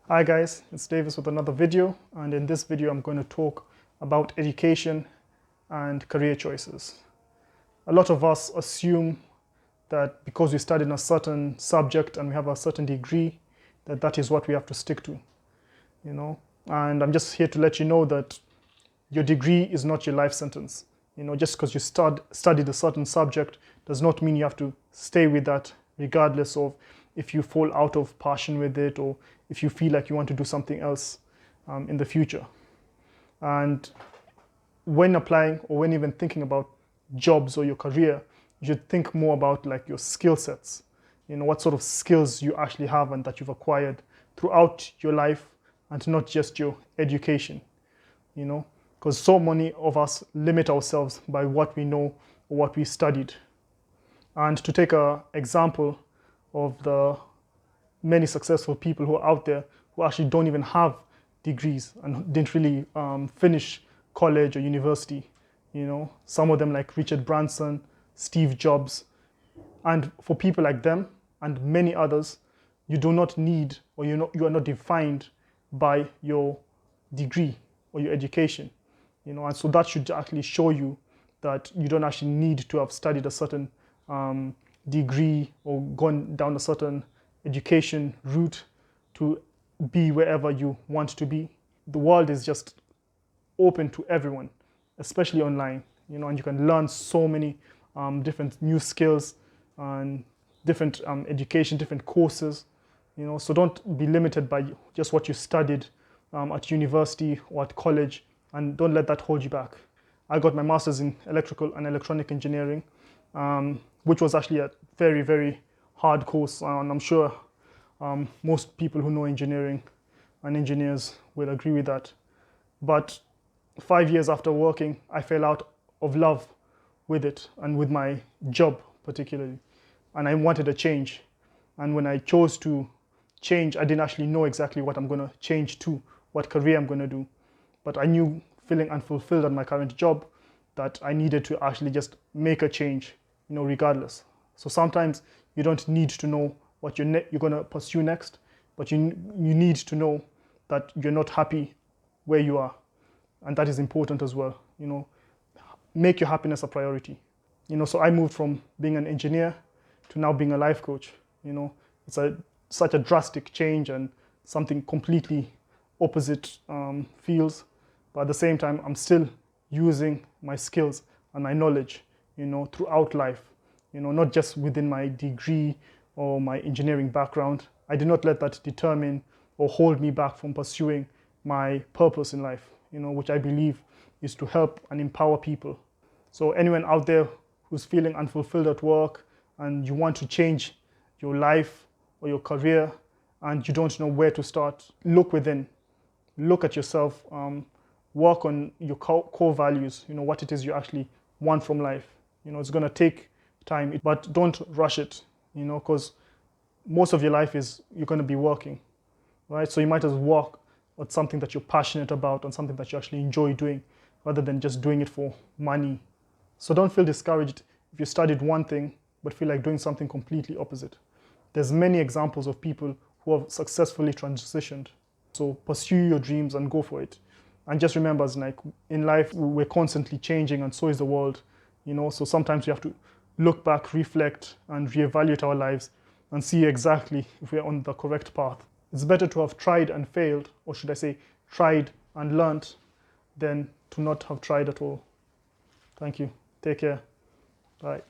Hi guys, it's Davis with another video, and in this video I'm going to talk about education and career choices. A lot of us assume that because we studied a certain subject and we have a certain degree, that is what we have to stick to, And I'm just here to let you know that your degree is not your life sentence. Just because you studied a certain subject does not mean you have to stay with that regardless of if you fall out of passion with it or if you feel like you want to do something else in the future. And when applying or when even thinking about jobs or your career, you should think more about like your skill sets, what sort of skills you actually have and that you've acquired throughout your life and not just your education, because so many of us limit ourselves by what we know or what we studied. And to take an example of the many successful people who are out there who actually don't even have degrees and didn't really finish college or university. Some of them like Richard Branson, Steve Jobs. And for people like them and many others, you do not need or you are not defined by your degree or your education. And so that should actually show you that you don't actually need to have studied a certain degree or gone down a certain education route to be wherever you want to be. The world is just open to everyone, especially online, and you can learn so many different new skills and different education, different courses, so don't be limited by just what you studied at university or at college, and don't let that hold you back. I got my master's in electrical and electronic engineering, which was actually a very, very hard course. And I'm sure most people who know engineering and engineers will agree with that. But 5 years after working, I fell out of love with it and with my job particularly. And I wanted a change. And when I chose to change, I didn't actually know exactly what I'm going to change to, what career I'm going to do. But I knew, feeling unfulfilled at my current job, that I needed to actually just make a change, regardless. So sometimes you don't need to know what you're going to pursue next, but you need to know that you're not happy where you are. And that is important as well. Make your happiness a priority. So I moved from being an engineer to now being a life coach. It's such a drastic change and something completely opposite fields. But at the same time, I'm still using my skills and my knowledge, throughout life, not just within my degree or my engineering background. I did not let that determine or hold me back from pursuing my purpose in life, which I believe is to help and empower people. So anyone out there who's feeling unfulfilled at work and you want to change your life or your career and you don't know where to start, look within, look at yourself, work on your core values, what it is you actually want from life. It's going to take time, but don't rush it, because most of your life is you're going to be working, right? So you might as well work on something that you're passionate about and something that you actually enjoy doing rather than just doing it for money. So don't feel discouraged if you studied one thing but feel like doing something completely opposite. There's many examples of people who have successfully transitioned. So pursue your dreams and go for it. And just remember, like in life, we're constantly changing and so is the world, so sometimes we have to look back, reflect and reevaluate our lives and see exactly if we're on the correct path. It's better to have tried and failed, or should I say tried and learnt, than to not have tried at all. Thank you. Take care. Bye.